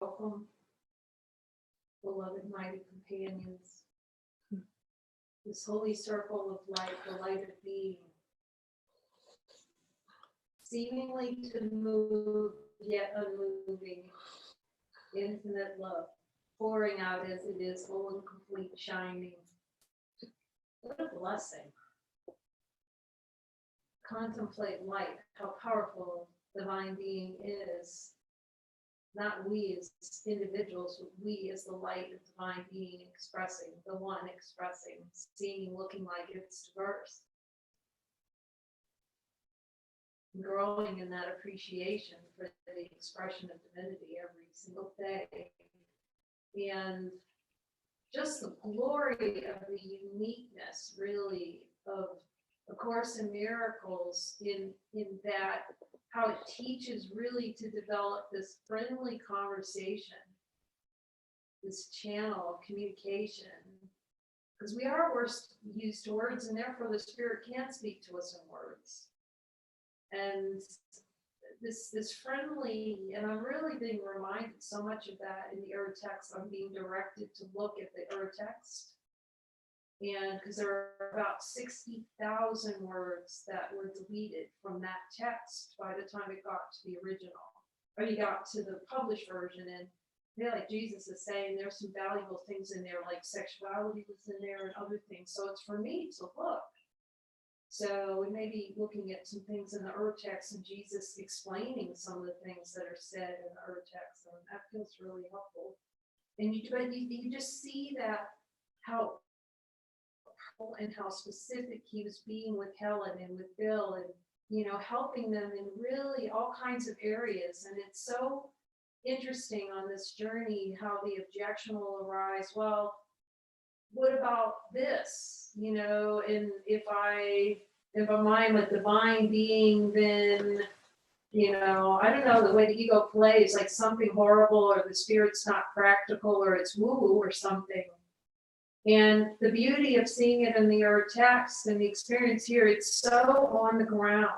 welcome, beloved mighty companions. This holy circle of light, the light of being, seemingly to move, yet unmoving, infinite love, pouring out as it is, whole and complete, shining. What a blessing. Contemplate light, how powerful divine being is. Not we as individuals, but we as the light of divine being expressing, the one expressing, seeing, looking like it's diverse. Growing in that appreciation for the expression of divinity every single day. And just the glory of the uniqueness, really, of A Course in Miracles in that how it teaches really to develop this friendly conversation, this channel of communication, because we are used to words, and therefore the Spirit can't speak to us in words. And this friendly, and I'm really being reminded so much of that in the urText. I'm being directed to look at the urText. And because there are about 60,000 words that were deleted from that text by the time it got to the original, or you got to the published version. And like Jesus is saying, there's some valuable things in there, like sexuality was in there and other things. So it's for me to look. So we may be looking at some things in the urText and Jesus explaining some of the things that are said in the urText, and that feels really helpful. And you just see that how specific he was being with Helen and with Bill, and helping them in really all kinds of areas. And it's so interesting on this journey how the objection will arise. Well, what about this? And if I'm a divine being, then I don't know, the way the ego plays, like something horrible, or the Spirit's not practical, or it's woo-woo or something. And the beauty of seeing it in the urText and the experience here, it's so on the ground.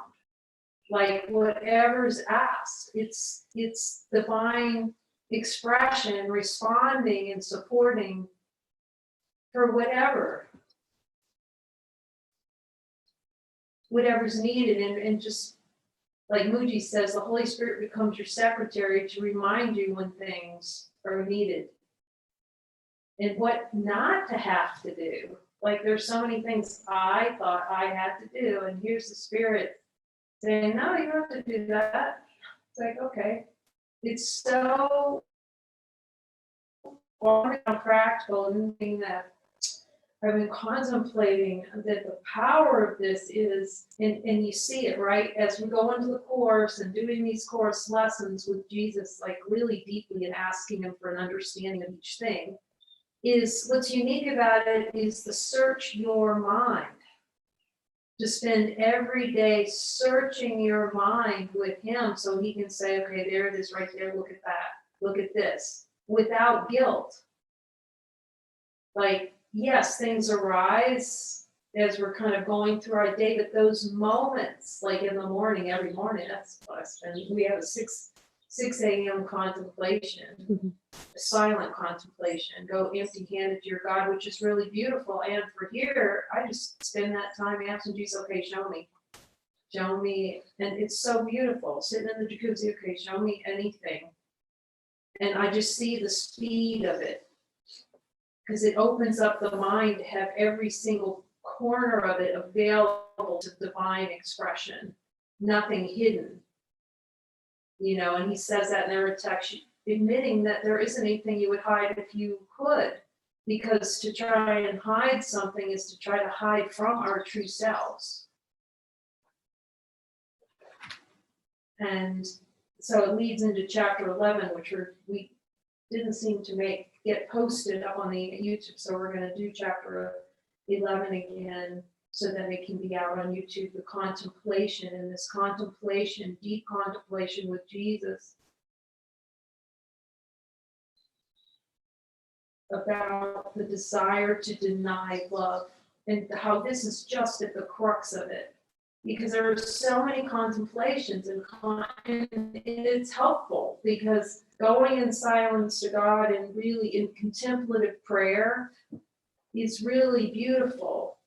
Like whatever's asked, it's divine expression, responding and supporting for whatever's needed. And just like Muji says, the Holy Spirit becomes your secretary to remind you when things are needed. And what not to have to do. Like there's so many things I thought I had to do, and here's the Spirit saying, no, you don't have to do that. It's like, okay. It's so practical, and thing that I've been contemplating, that the power of this is, and you see it, right? As we go into the Course and doing these Course lessons with Jesus, like really deeply, and asking him for an understanding of each thing, is what's unique about it is to search your mind, to spend every day searching your mind with him, so he can say, okay, there it is right there, look at that, look at this, without guilt. Like, yes, things arise as we're kind of going through our day, but those moments, like in the morning, every morning, that's what I spend. We have a 6 a.m. contemplation, a silent contemplation, go empty-handed to your God, which is really beautiful. And for here, I just spend that time asking Jesus, okay, show me. And it's so beautiful, sitting in the jacuzzi, okay, show me anything. And I just see the speed of it, because it opens up the mind to have every single corner of it available to divine expression, nothing hidden. And he says that in the urText, admitting that there isn't anything you would hide if you could, because to try and hide something is to try to hide from our true selves. And so it leads into chapter 11, which we didn't seem to get posted up on the YouTube, so we're going to do chapter 11 again, so that it can be out on YouTube. The contemplation, and this contemplation, deep contemplation with Jesus about the desire to deny love, and how this is just at the crux of it, because there are so many contemplations, and it's helpful, because going in silence to God and really in contemplative prayer is really beautiful.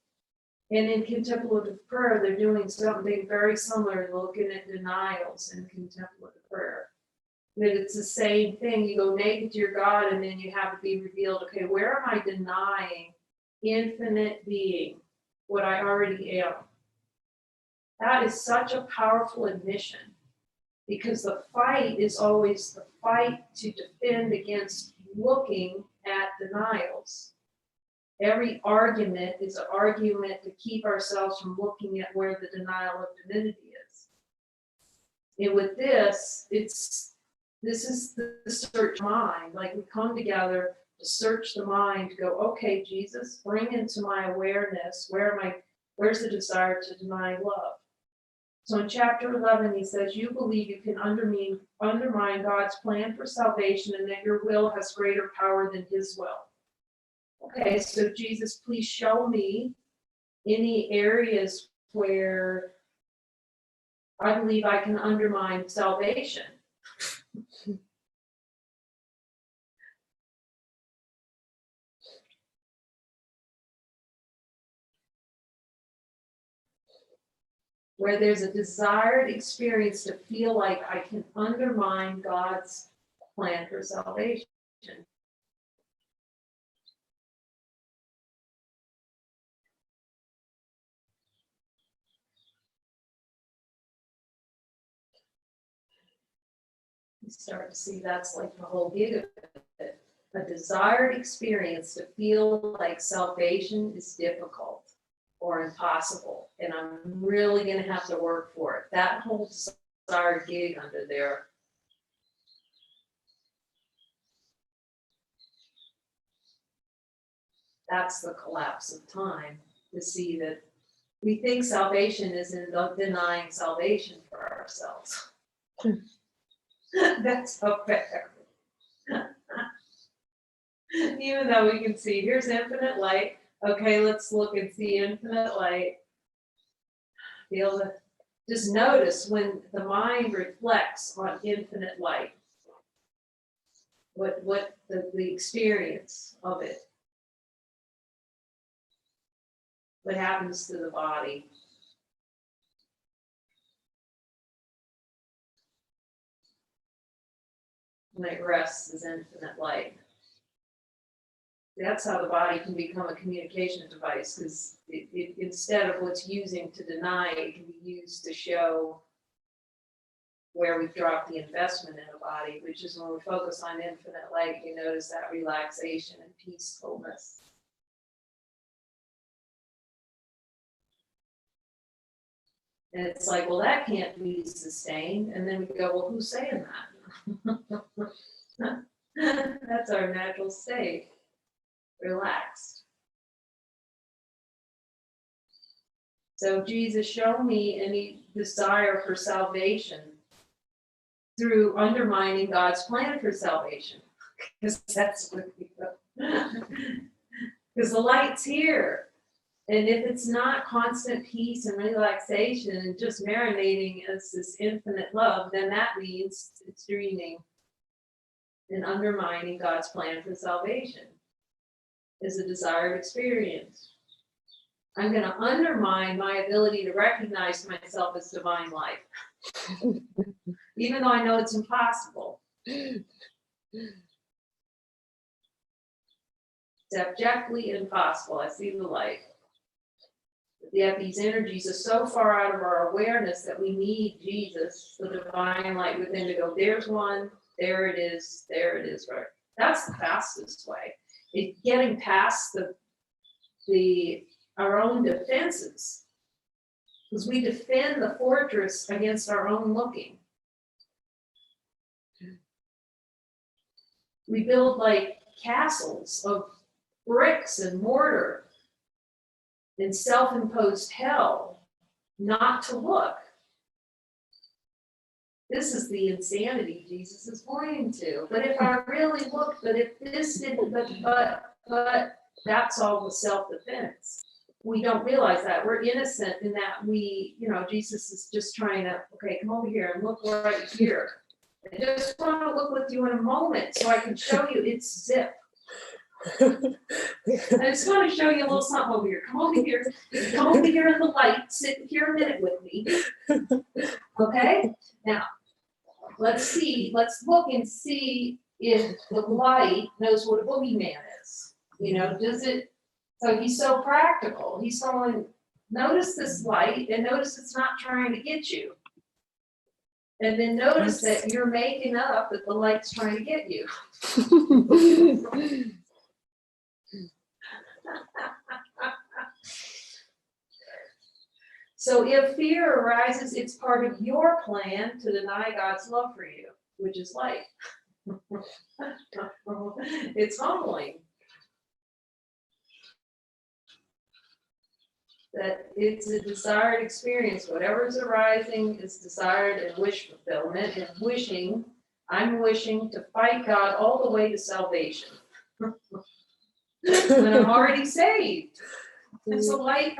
And in contemplative prayer, they're doing something very similar to looking at denials in contemplative prayer. That it's the same thing. You go naked to your God, and then you have to be revealed, okay, where am I denying infinite being, what I already am? That is such a powerful admission, because the fight is always the fight to defend against looking at denials. Every argument is an argument to keep ourselves from looking at where the denial of divinity is. And with this is the search mind. Like, we come together to search the mind, to go, okay, Jesus, bring into my awareness, where's the desire to deny love? So in chapter 11, he says, you believe you can undermine God's plan for salvation, and that your will has greater power than his will. Okay, so Jesus, please show me any areas where I believe I can undermine salvation. Where there's a desired experience to feel like I can undermine God's plan for salvation. You start to see that's like the whole gig of it. A desired experience to feel like salvation is difficult or impossible, and I'm really going to have to work for it. That whole desired gig under there. That's the collapse of time, to see that we think salvation is in denying salvation for ourselves. That's so fair. Even though we can see, here's infinite light. Okay, let's look and see infinite light. Be able to just notice when the mind reflects on infinite light, what the experience of it, what happens to the body. When it rests as infinite light. That's how the body can become a communication device, because it instead of what's using to deny, it can be used to show where we've dropped the investment in the body, which is when we focus on infinite light, you notice that relaxation and peacefulness. And it's like, well, that can't be sustained. And then we go, well, who's saying that? That's our natural state. Relaxed. So Jesus, show me any desire for salvation through undermining God's plan for salvation. Because that's what we go. Because the light's here. And if it's not constant peace and relaxation and just marinating as this infinite love, then that means it's dreaming and undermining God's plan for salvation. Is a desired experience. I'm going to undermine my ability to recognize myself as divine life, even though I know it's impossible. It's abjectly impossible. I see the light. But yet these energies are so far out of our awareness that we need Jesus, the divine light within, to go, there's one, there it is, right? That's the fastest way. It's getting past our own defenses, because we defend the fortress against our own looking. We build like castles of bricks and mortar in self-imposed hell not to look. This is the insanity Jesus is pointing to. But if I really look, but if this didn't, but that's all the self-defense. We don't realize that. We're innocent in that we, Jesus is just trying to, okay, come over here and look right here. I just want to look with you in a moment so I can show you it's zip. I just want to show you a little something over here. Come over here. Come over here in the light. Sit here a minute with me. Okay? Now, let's see. Let's look and see if the light knows what a boogeyman is. You know, does it? So he's so practical. He's going, notice this light and notice it's not trying to get you. And then notice that you're making up that the light's trying to get you. So if fear arises, it's part of your plan to deny God's love for you, which is light. It's humbling. That it's a desired experience. Whatever is arising is desired and wish fulfillment and wishing. I'm wishing to fight God all the way to salvation. When I'm already saved. And so light's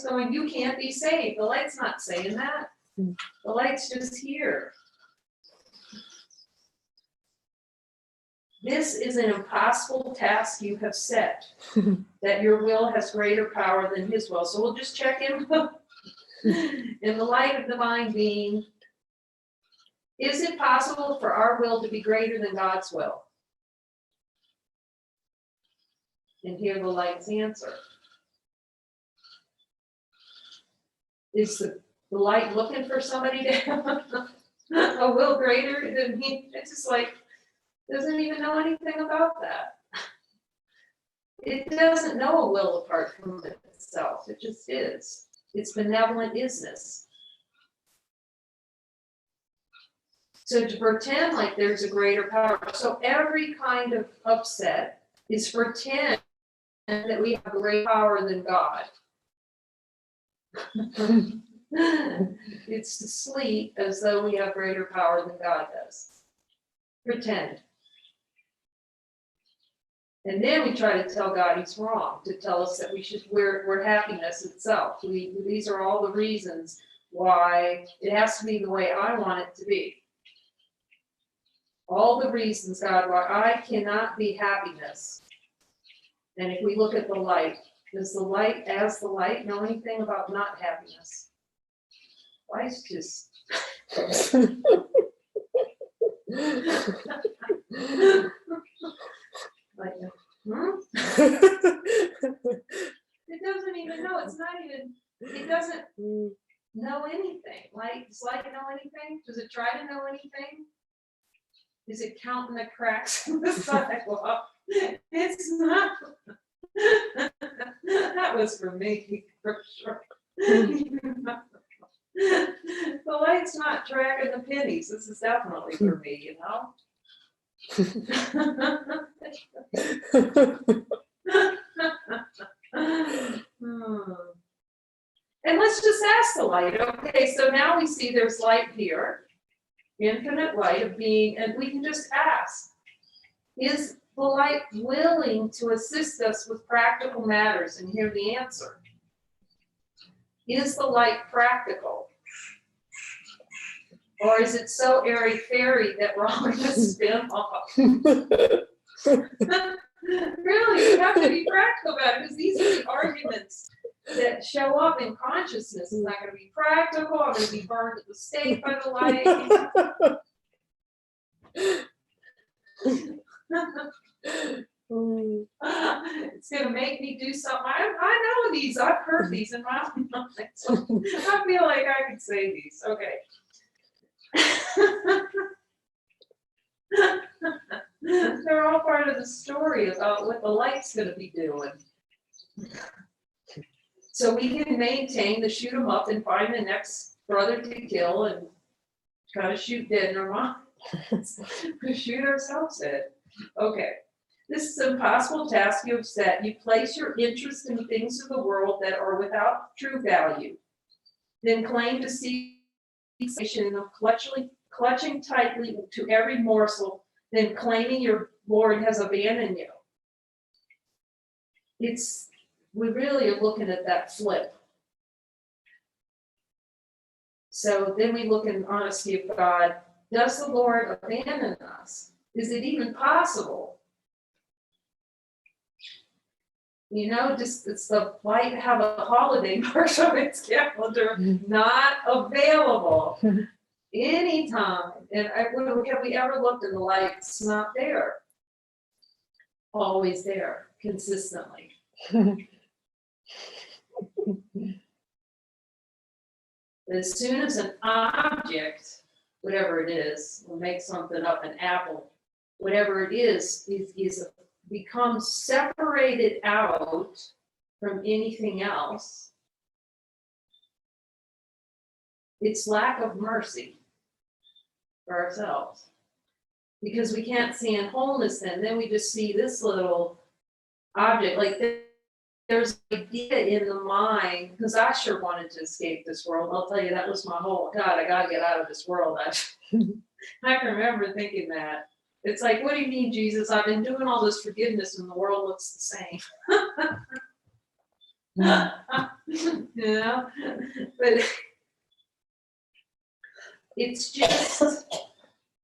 going, you can't be saved. The light's not saying that. The light's just here. This is an impossible task you have set, that your will has greater power than his will. So we'll just check in in the light of divine being. Is it possible for our will to be greater than God's will? And hear the light's answer. Is the light looking for somebody to have a will greater than he? It's just like, doesn't even know anything about that. It doesn't know a will apart from itself. It just is. It's benevolent isness. So to pretend like there's a greater power. So every kind of upset is pretend that we have greater power than God. It's to sleep as though we have greater power than God does. Pretend. And then we try to tell God he's wrong, to tell us that we're happiness itself. These are all the reasons why it has to be the way I want it to be. All the reasons, God, why I cannot be happiness. And if we look at the light, does the light, as the light, know anything about not happiness? Light's just. Like, It doesn't even know. It's not even. It doesn't know anything. Like, does light know anything? Does it try to know anything? Is it counting the cracks in the sidewalk? It's not. That was for me, for sure. The light's not tracking the pennies. This is definitely for me, you know. And let's just ask the light. Okay, so now we see there's light here, infinite light of being, and we can just ask, is the light willing to assist us with practical matters? And hear the answer. Is the light practical? Or is it so airy-fairy that we're all going to spin off? Really, you have to be practical about it, because these are the arguments that show up in consciousness. It's not going to be practical. I'm going to be burned at the stake by the light. It's going to make me do something. I know these. I've heard these in my life. So I feel like I could say these. Okay. They're all part of the story about what the light's going to be doing. So we can maintain the shoot 'em up and find the next brother to kill and kind of shoot dead in our minds. We shoot ourselves dead. Okay. This is an impossible task you have set. You place your interest in things of the world that are without true value. Then claim to seek salvation of clutching tightly to every morsel, then claiming your Lord has abandoned you. We really are looking at that flip. So then we look in honesty of God. Does the Lord abandon us? Is it even possible? You know, just it's the light have a holiday mark on its calendar, not available anytime. And have we ever looked in the light? It's not there. Always there, consistently. As soon as an object, whatever it is, we'll make something up, an apple, whatever it is becomes separated out from anything else, it's lack of mercy for ourselves. Because we can't see in wholeness then we just see this little object. Like there's an idea in the mind, because I sure wanted to escape this world. I'll tell you, that was my whole, God, I got to get out of this world. I can remember thinking that. It's like, what do you mean, Jesus? I've been doing all this forgiveness and the world looks the same. You know? But it's just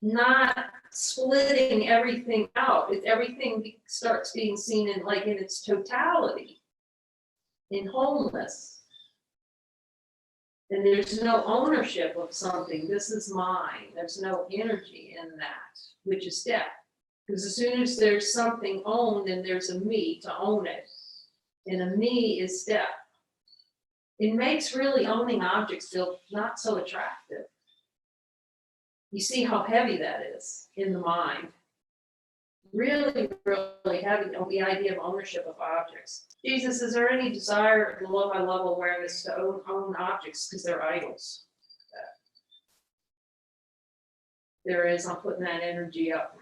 not splitting everything out. Everything starts being seen in its totality, in wholeness. And there's no ownership of something. This is mine. There's no energy in that, which is death. Because as soon as there's something owned, then there's a me to own it. And a me is death. It makes really owning objects feel not so attractive. You see how heavy that is in the mind. Really, really heavy on the idea of ownership of objects. Jesus, is there any desire below my level awareness to own objects because they're idols? There is. I'm putting that energy up.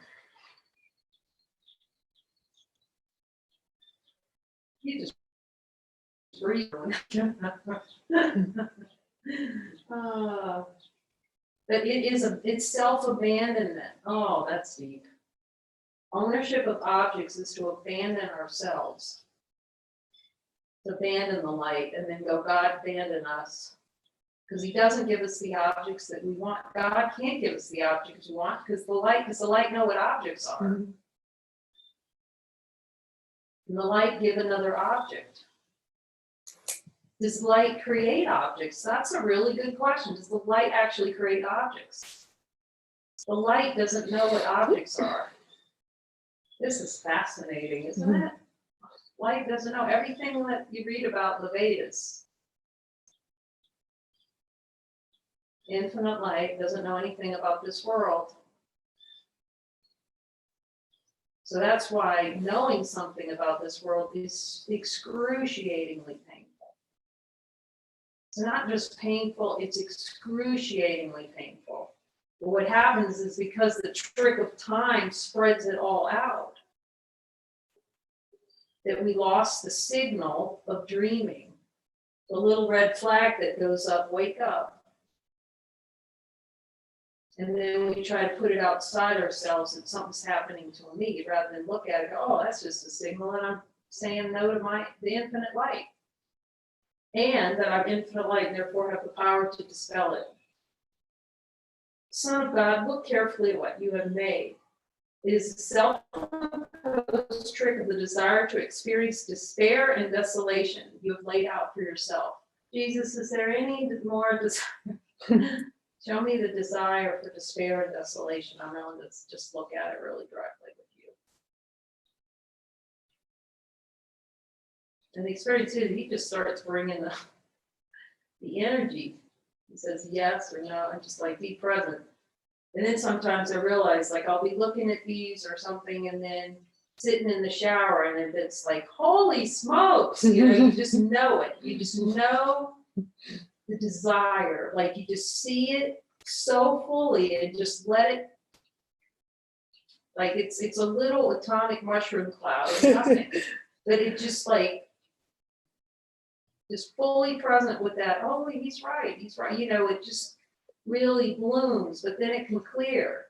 You just breathe. But it's self-abandonment. Oh, that's deep. Ownership of objects is to abandon ourselves, to abandon the light, and then go, God, abandon us. Because he doesn't give us the objects that we want. God can't give us the objects we want because the light know what objects are. Mm-hmm. And the light give another object. Does light create objects? That's a really good question. Does the light actually create objects? The light doesn't know what objects are. This is fascinating, isn't it? Light doesn't know everything that you read about the Vedas. Infinite light doesn't know anything about this world. So that's why knowing something about this world is excruciatingly painful. It's not just painful, it's excruciatingly painful. But what happens is because the trick of time spreads it all out, that we lost the signal of dreaming. The little red flag that goes up, wake up. And then we try to put it outside ourselves that something's happening to me, rather than look at it and go, oh, that's just a signal, and I'm saying no to the infinite light. And that I'm infinite light, and therefore have the power to dispel it. Son of God, look carefully at what you have made. It is a self-imposed trick of the desire to experience despair and desolation you have laid out for yourself. Jesus, is there any more desire? Show me the desire for despair and desolation. I'm willing to just look at it really directly with you. And the experience is he just starts bringing the energy. He says yes or no, and just like be present. And then sometimes I realize, like, I'll be looking at these or something, and then sitting in the shower, and then it's like, holy smokes, you just know it. You just know the desire, like you just see it so fully and just let it, like it's a little atomic mushroom cloud, it's nothing, but it just fully present with that, oh, he's right, it just really blooms, but then it can clear.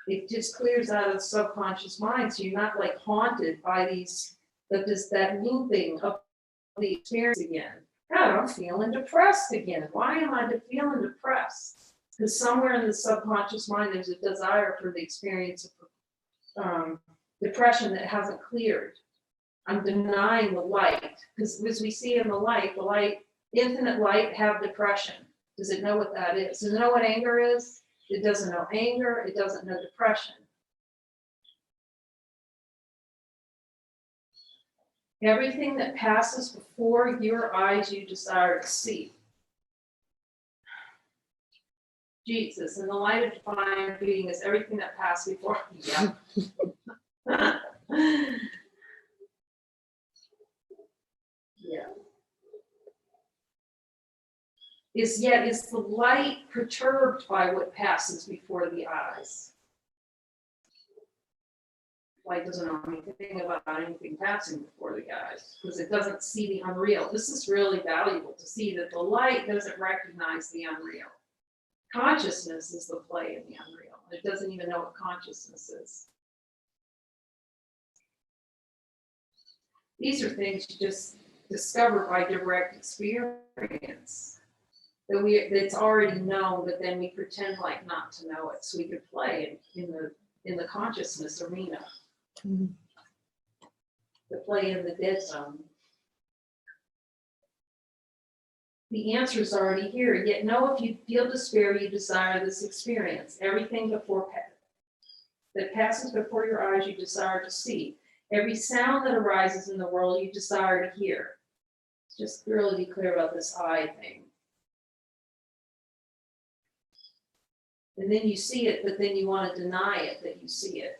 It just clears out of the subconscious mind, so you're not like haunted by that looping of the experience again. God, I'm feeling depressed again. Why am I feeling depressed? Because somewhere in the subconscious mind, there's a desire for the experience of depression that hasn't cleared. I'm denying the light, because as we see in the light, infinite light have depression. Does it know what that is? Does it know what anger is? It doesn't know anger. It doesn't know depression. Everything that passes before your eyes you desire to see. Jesus, in the light of divine being is everything that passed before me. Yeah. Yeah. Is the light perturbed by what passes before the eyes? Light doesn't know anything about anything passing before the eyes because it doesn't see the unreal. This is really valuable to see that the light doesn't recognize the unreal. Consciousness is the play in the unreal. It doesn't even know what consciousness is. These are things you just discover by direct experience. It's already known, but then we pretend like not to know it, so we could play in the consciousness arena. Mm-hmm. To play in the dead zone. The answer is already here. Yet know if you feel despair, you desire this experience. Everything that passes before your eyes, you desire to see. Every sound that arises in the world, you desire to hear. Just really be clear about this I thing. And then you see it, but then you want to deny it that you see it.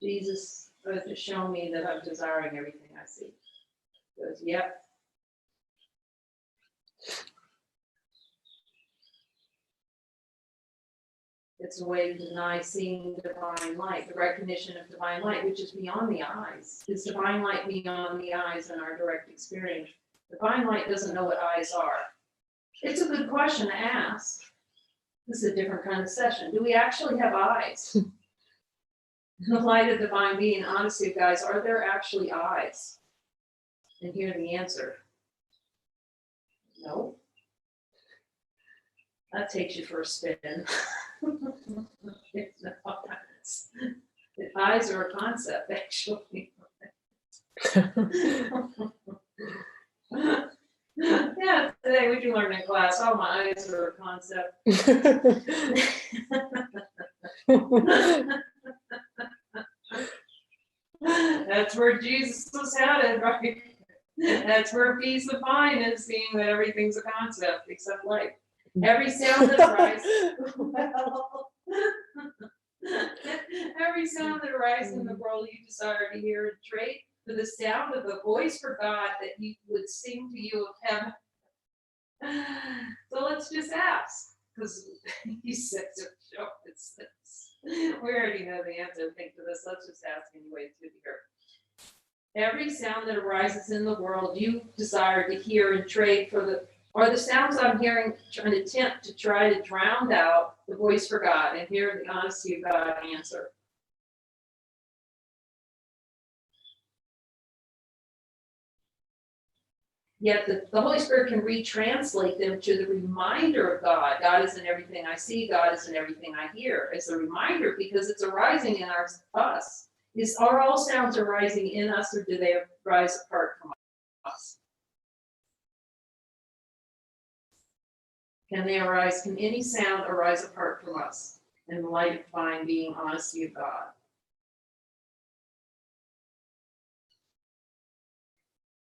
Jesus has shown me that I'm desiring everything I see. He goes, yep. It's a way to deny seeing divine light, the recognition of divine light, which is beyond the eyes. Is divine light beyond the eyes in our direct experience? Divine light doesn't know what eyes are. It's a good question to ask. This is a different kind of session. Do we actually have eyes? In the light of divine being, honesty of guys, are there actually eyes? And here's the answer. No. That takes you for a spin. Eyes are a concept, actually. Yeah, today we can learn in class. Oh, my eyes are a concept. That's where Jesus was headed, right? That's where peace of mind is, seeing that everything's a concept except light. Every sound that arises, every sound that arises in the world you desire to hear and trade for the sound of the voice for God that He would sing to you of heaven. So let's just ask, because He said to show us this. We already know the answer. Think to this. Let's just ask anyway. It's good to hear. Every sound that arises in the world you desire to hear and trade for the sounds I'm hearing an attempt to try to drown out the voice for God and hear the honesty of God answer. Yet the Holy Spirit can retranslate them to the reminder of God. God is in everything I see. God is in everything I hear. It's a reminder because it's arising in us. Are all sounds arising in us, or do they arise apart from us? Can any sound arise apart from us in the light of divine being, honesty of God?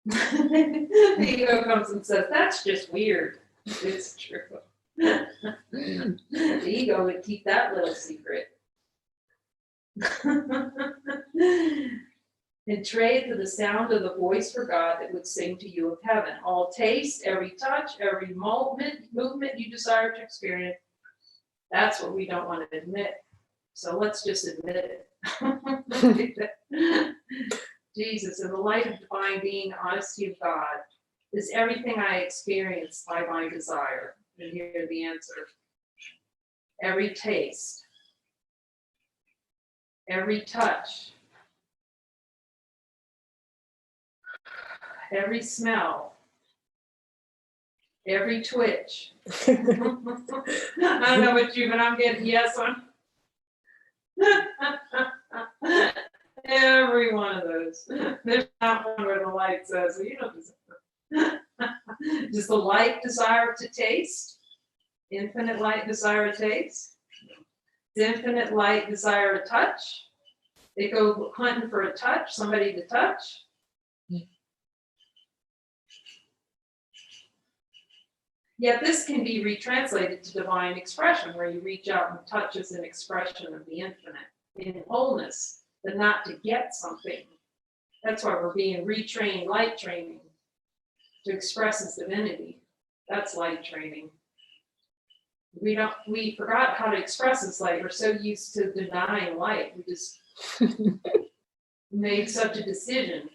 The ego comes and says, that's just weird. It's true. The ego would keep that little secret. And trade for the sound of the voice for God that would sing to you of heaven. All taste, every touch, every movement you desire to experience. That's what we don't want to admit. So let's just admit it. Jesus, in the light of divine being, honesty of God, is everything I experience by my desire. And here's the answer. Every taste, every touch, every smell, Every twitch. I don't know about you, but I'm getting yes on every one of those. There's not one where the light says, well, you know, does the light desire to taste? Infinite light desire to taste? Does infinite light desire a touch? They go hunting for a touch, somebody to touch. Yet this can be retranslated to divine expression, where you reach out and touch as an expression of the infinite in wholeness, but not to get something. That's why we're being retrained, light training, to express as divinity. That's light training. We forgot how to express as light. We're so used to denying light. We just made such a decision.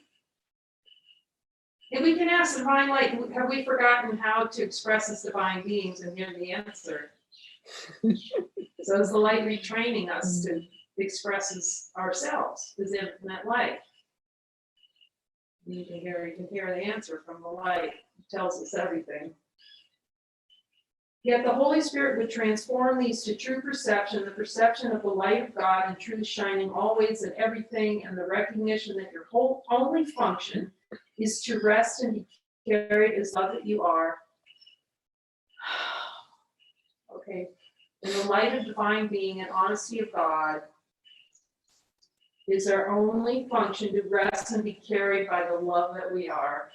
And we can ask divine light, have we forgotten how to express as divine beings, and hear the answer? So is the light retraining us to express as ourselves, as infinite light? You can hear the answer from the light. It tells us everything. Yet the Holy Spirit would transform these to true perception, the perception of the light of God and truth shining always in everything, and the recognition that your whole only function is to rest and be carried as love that you are. Okay. In the light of divine being and honesty of God is our only function, to rest and be carried by the love that we are.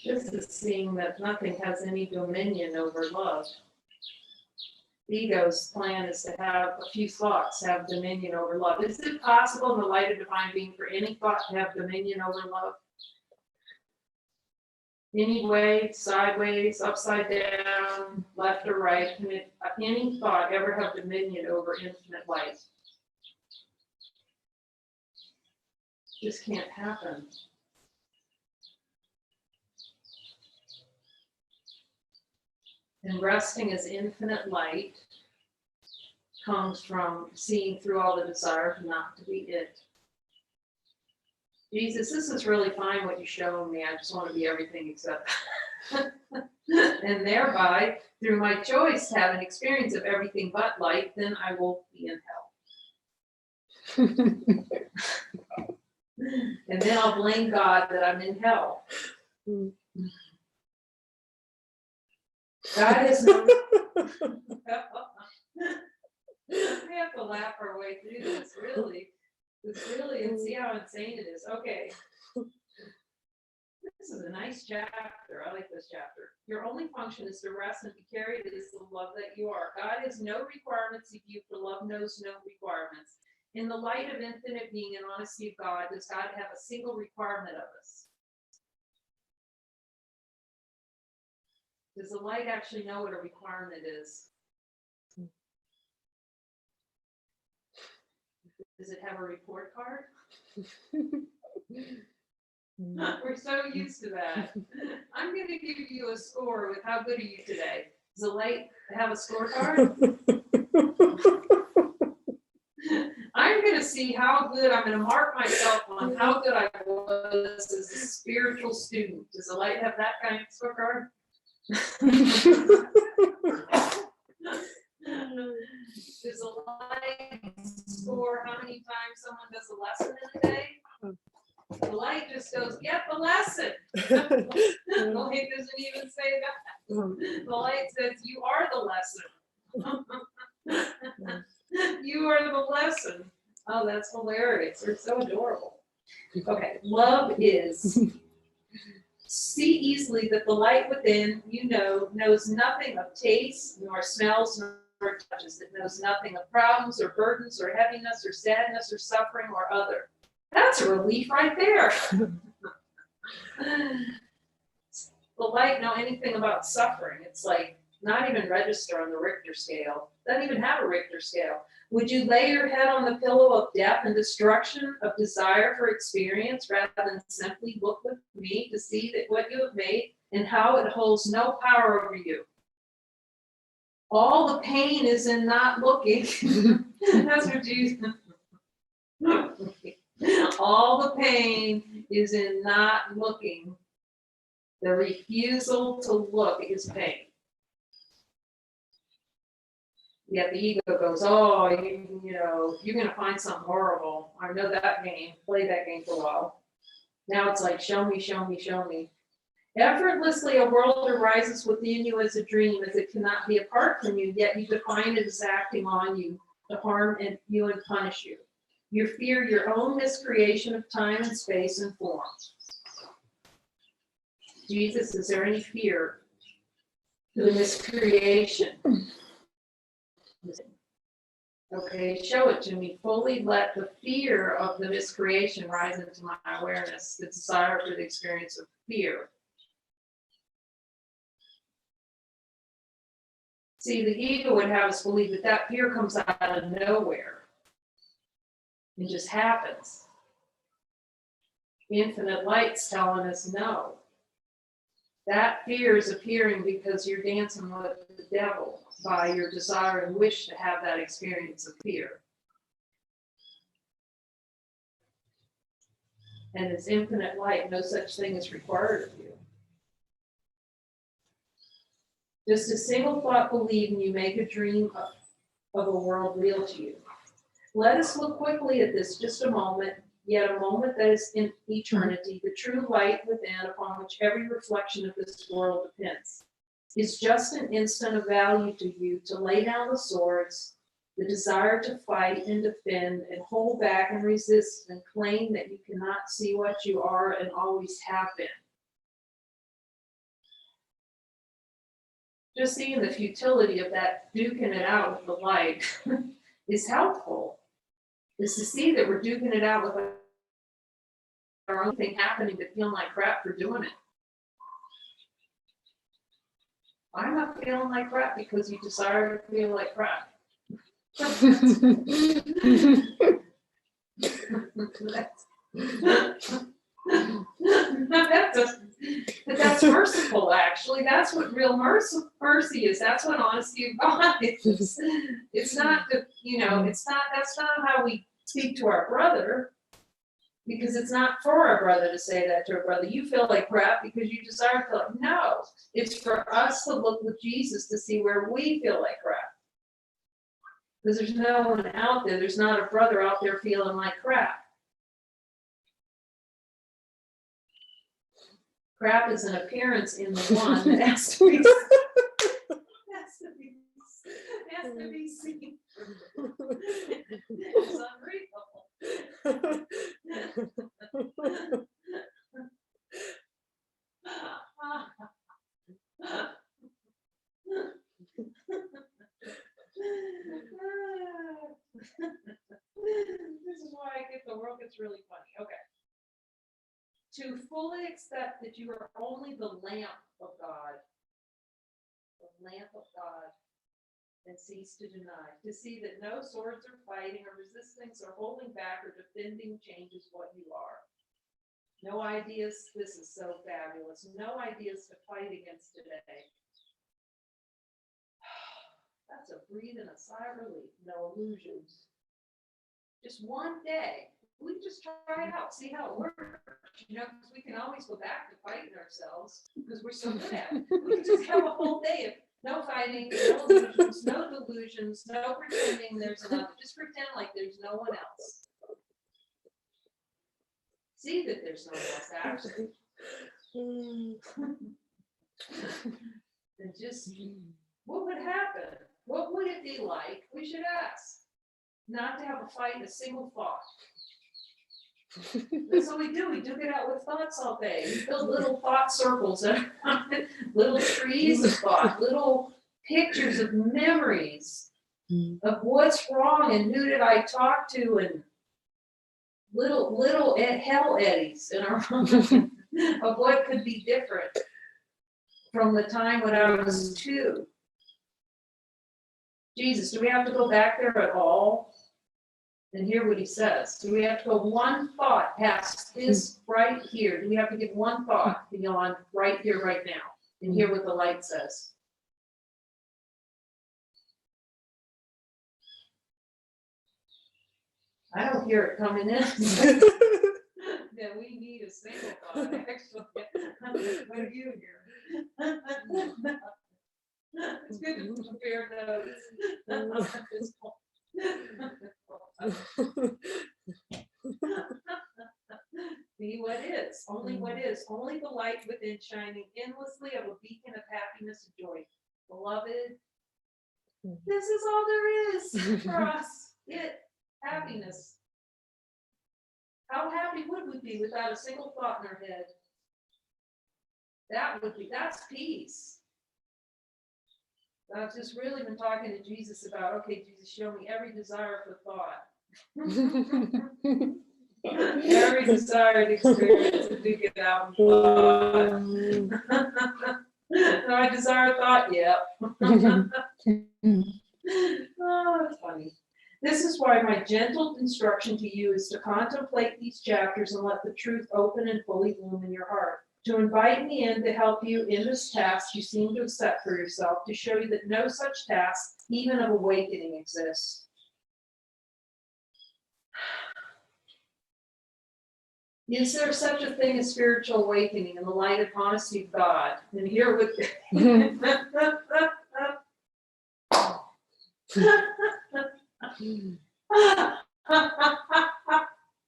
This is seeing that nothing has any dominion over love. The ego's plan is to have a few thoughts have dominion over love. Is it possible in the light of divine being for any thought to have dominion over love? Any way, sideways, upside down, left or right, can any thought ever have dominion over infinite light? This can't happen. And resting as infinite light comes from seeing through all the desire not to be it. Jesus, this is really fine what you're showing me. I just want to be everything except. And thereby, through my choice to have an experience of everything but light, then I will be in hell. And then I'll blame God that I'm in hell. God is no. We have to laugh our way through this, really. It's really, and see how insane it is. Okay. This is a nice chapter. I like this chapter. Your only function is to rest and be carried as the love that you are. God has no requirements of you, for love knows no requirements. In the light of infinite being and honesty of God, does God have a single requirement of us? Does the light actually know what a requirement is? Does it have a report card? We're so used to that. I'm going to give you a score with how good are you today. Does the light have a scorecard? I'm going to see how good, I'm going to mark myself on how good I was as a spiritual student. Does the light have that kind of scorecard? Does the light score how many times someone does a lesson in a day? The light just goes, get the lesson. The light doesn't even say that. The light says, you are the lesson. You are the lesson. Oh, that's hilarious. They're so adorable. Okay, love is. See easily that the light within, knows nothing of taste, nor smells, nor touches. It knows nothing of problems, or burdens, or heaviness, or sadness, or suffering, or other. That's a relief right there. The light know anything about suffering. It's like not even register on the Richter scale. Doesn't even have a Richter scale. Would you lay your head on the pillow of death and destruction, of desire for experience, rather than simply look with me to see that what you have made and how it holds no power over you? All the pain is in not looking. That's what Jesus. All the pain is in not looking. The refusal to look is pain. Yet the ego goes, oh, you know, you're going to find something horrible. I know that game. Play that game for a while. Now it's like, show me, show me, show me. Effortlessly, a world arises within you as a dream, as it cannot be apart from you, yet you define it as acting on you to harm you and punish you. You fear your own miscreation of time and space and form. Jesus, is there any fear to the miscreation? Okay, show it to me. Fully let the fear of the miscreation rise into my awareness, the desire for the experience of fear. See, the ego would have us believe that that fear comes out of nowhere. It just happens. Infinite light's telling us no. That fear is appearing because you're dancing with the devil by your desire and wish to have that experience of fear. And as infinite light, no such thing is required of you. Just a single thought believe and you make a dream of a world real to you. Let us look quickly at this just a moment, yet a moment that is in eternity, the true light within upon which every reflection of this world depends. Is just an instant of value to you to lay down the swords, the desire to fight and defend and hold back and resist and claim that you cannot see what you are and always have been. Just seeing the futility of that duking it out with the light is helpful. Is to see that we're duking it out with our own thing happening, but feeling like crap for doing it. I'm not feeling like crap because you desire to feel like crap. That's merciful, actually. That's what real mercy is. That's what honesty of God is. It's not the, you know, it's not, that's not how we speak to our brother, because it's not for our brother to say that to our brother. You feel like crap because you desire to feel like, no, it's for us to look with Jesus to see where we feel like crap. Because there's no one out there, there's not a brother out there feeling like crap. Crap is an appearance in the one that has to be seen. It's unreal. This is why the world gets really funny. Okay. To fully accept that you are only the lamp of God, and cease to deny. To see that no swords are fighting or resisting or holding back or defending changes what you are. No ideas, this is so fabulous. No ideas to fight against today. That's a breathe and a sigh of relief. No illusions. Just one day. We just try it out, see how it works. You know, because we can always go back to fighting ourselves because we're so good at it. We can just have a whole day of no fighting, no illusions, no delusions, no pretending there's another. Just pretend like there's no one else. See that there's no one else actually. And just, what would happen? What would it be like? We should ask. Not to have a fight, a single thought. That's what we do. We duke it out with thoughts all day. We build little thought circles, little trees of thought, little pictures of memories of what's wrong and who did I talk to, and little hell eddies in our mind of what could be different from the time when I was 2. Jesus, do we have to go back there at all? And hear what he says. Do we have to go one thought past this right here? Do we have to give one thought beyond right here, right now, and hear what the light says? I don't hear it coming in. That we need a single thought, actually. What do you hear? It's good to compare notes. Be what is, only what is, only the light within shining endlessly of a beacon of happiness and joy. Beloved, this is all there is for us. Happiness. How happy would we be without a single thought in our head? That's peace. I've just really been talking to Jesus about, okay, Jesus, show me every desire for thought. Every desired experience to get out and thought. No, I desire thought, yep. Oh, that's funny. This is why my gentle instruction to you is to contemplate these chapters and let the truth open and fully bloom in your heart. To invite me in to help you in this task you seem to have set for yourself, to show you that no such task, even of awakening, exists. Is there such a thing as spiritual awakening in the light of honesty of God? And here with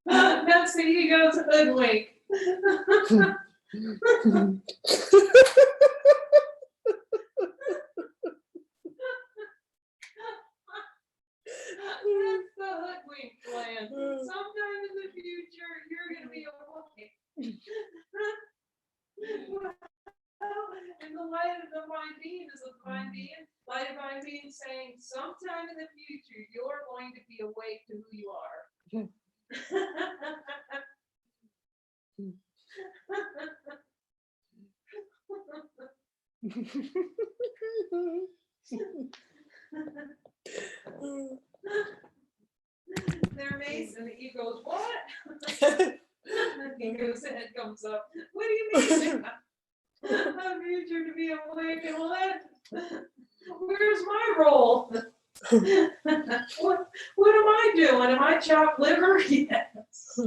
that's the ego's hoodwink. That's the hoodwink plan. Sometime in the future, you're going to be awake. And the light of the divine being is a divine being, light of divine being saying, sometime in the future, you're going to be awake to who you are. They're amazed, and the ego goes, what? The ego's head comes up. What do you mean? A future to be awake and lit. Where's my role? What am I doing? Am I chopped liver? Yes.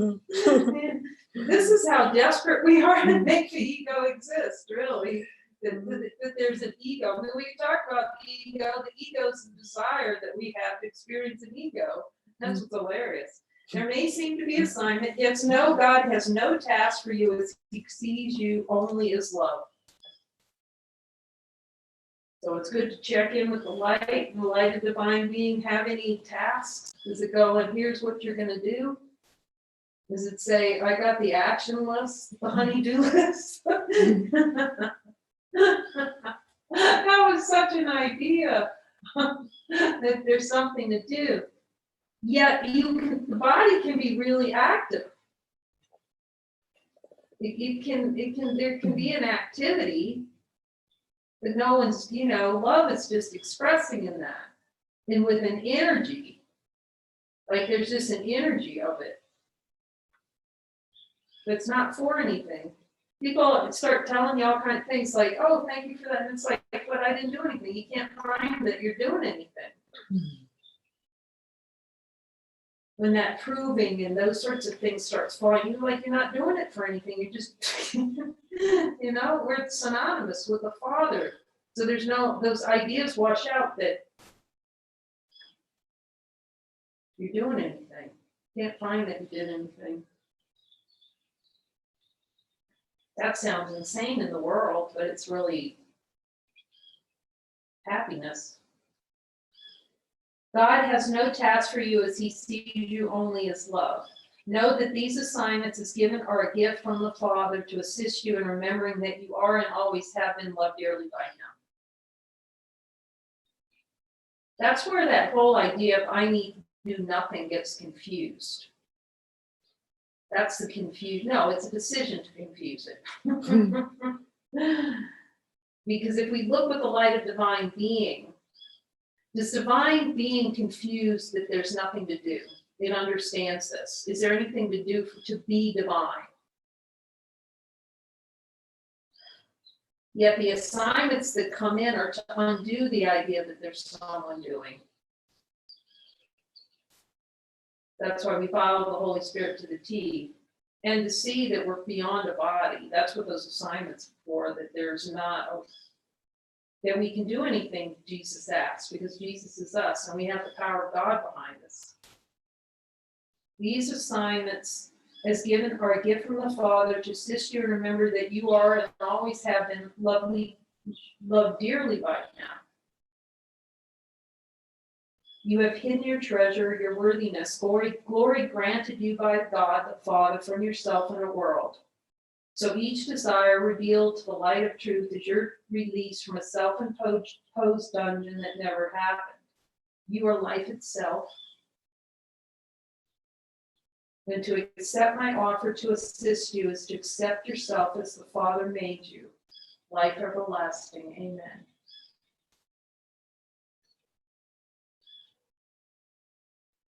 This is how desperate we are to make the ego exist, really. That there's an ego. When we talk about the ego is the desire that we have to experience an ego. That's what's hilarious. There may seem to be assignment, yet no, God has no task for you as he sees you only as love. So it's good to check in with the light of divine being. Have any tasks? Does it go, and here's what you're going to do? Does it say, I got the action list, the honey-do list? That was such an idea that there's something to do. Yet the body can be really active. There can be an activity, but no one's, love is just expressing in that. And with an energy, like there's just an energy of it. But it's not for anything. People start telling you all kinds of things like, oh, thank you for that. And it's like, but I didn't do anything. You can't find that you're doing anything. When that proving and those sorts of things starts falling, you're like, you're not doing it for anything. You're just, we're synonymous with the Father. So there's those ideas wash out that you're doing anything. You can't find that you did anything. That sounds insane in the world, but it's really happiness. God has no task for you as he sees you only as love. Know that these assignments as given are a gift from the Father to assist you in remembering that you are and always have been loved dearly by him. That's where that whole idea of I need to do nothing gets confused. That's the confusion. No, it's a decision to confuse it. Because if we look with the light of divine being, does divine being confused that there's nothing to do? It understands this. Is there anything to do to be divine? Yet the assignments that come in are to undo the idea that there's someone doing. That's why we follow the Holy Spirit to the T. And to see that we're beyond a body. That's what those assignments are for, that there's not, that we can do anything Jesus asks, because Jesus is us, and we have the power of God behind us. These assignments are a gift from the Father to assist you to remember that you are and always have been loved dearly by Him. You have hidden your treasure, your worthiness, glory granted you by God the Father from yourself in the world. So each desire revealed to the light of truth is your release from a self-imposed dungeon that never happened. You are life itself. And to accept my offer to assist you is to accept yourself as the Father made you. Life everlasting. Amen.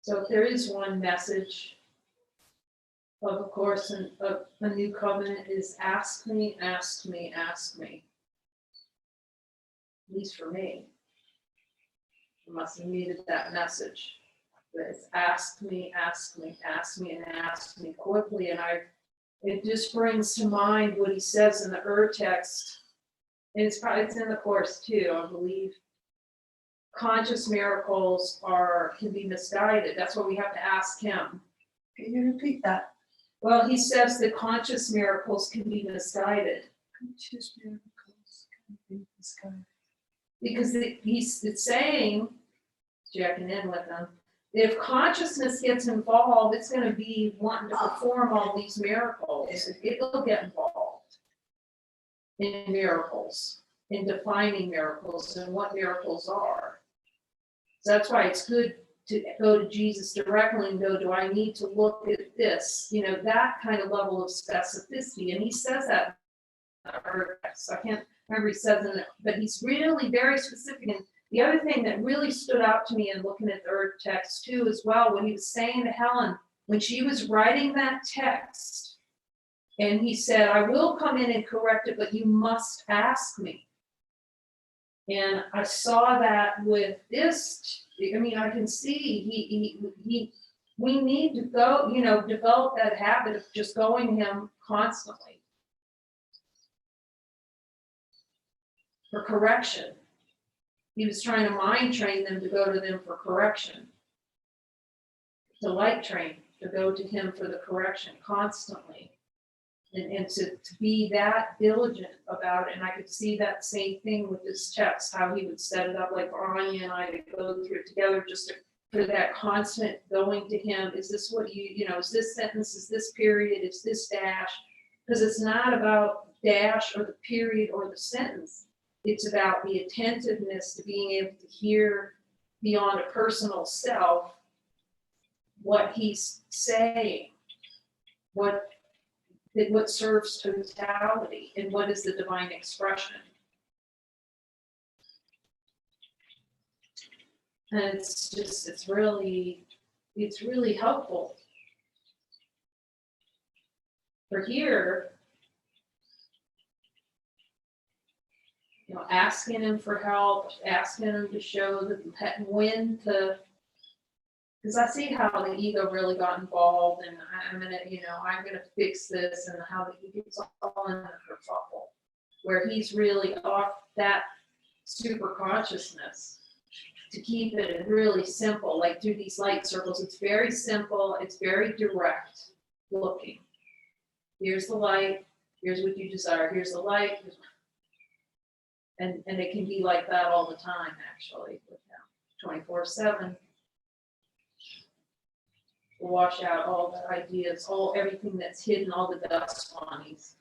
So if there is one message of course, of a new covenant is ask me, ask me, ask me. At least for me. I must have needed that message. But it's ask me, ask me, ask me, and ask me quickly. And it just brings to mind what he says in the urText. And it's in the course too, I believe. Conscious miracles can be misguided. That's why we have to ask him. Can you repeat that? Well, he says that conscious miracles can be misguided. Conscious miracles can be misguided. Because it's saying, checking in with them, that if consciousness gets involved, it's going to be wanting to perform all these miracles. It'll get involved in miracles, in defining miracles and what miracles are. So that's why it's good to go to Jesus directly and go, do I need to look at this? You know, that kind of level of specificity. And he says that in the urText. I can't remember he says it, but he's really very specific. And the other thing that really stood out to me in looking at the urText too as well, what he was saying to Helen when she was writing that text, and he said, I will come in and correct it, but you must ask me. And I saw that with this. I mean, I can see we need to go, develop that habit of just going to him constantly for correction. He was trying to mind train them to go to them for correction, to light train, to go to him for the correction constantly. And to be that diligent about it. And I could see that same thing with this text, how he would set it up like for Anya and I to go through it together just for that constant going to him. Is this what is this sentence, is this period, is this dash? Because it's not about dash or the period or the sentence. It's about the attentiveness to being able to hear beyond a personal self what he's saying, what serves totality, and what is the divine expression. And it's really helpful. For here, asking him for help, asking him to show when to. Because I see how the ego really got involved, and I'm gonna fix this, and how he gets all in the kerfuffle, where he's really off that super consciousness to keep it really simple, like through these light circles. It's very simple, it's very direct looking. Here's the light, here's what you desire, here's the light, and it can be like that all the time, actually, with him, 24/7. Wash out all the ideas, everything that's hidden, all the dust bunnies.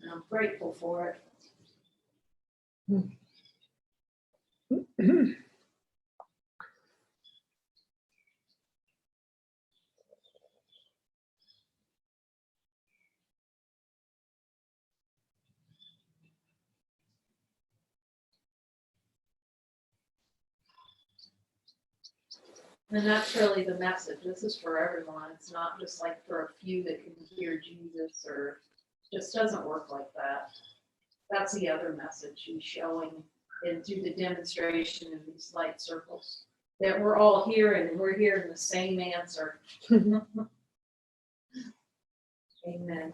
And I'm grateful for it. And that's really the message. This is for everyone. It's not just like for a few that can hear Jesus, or just doesn't work like that. That's the other message. He's showing and through the demonstration of these light circles, that we're all here and we're hearing the same answer. Amen.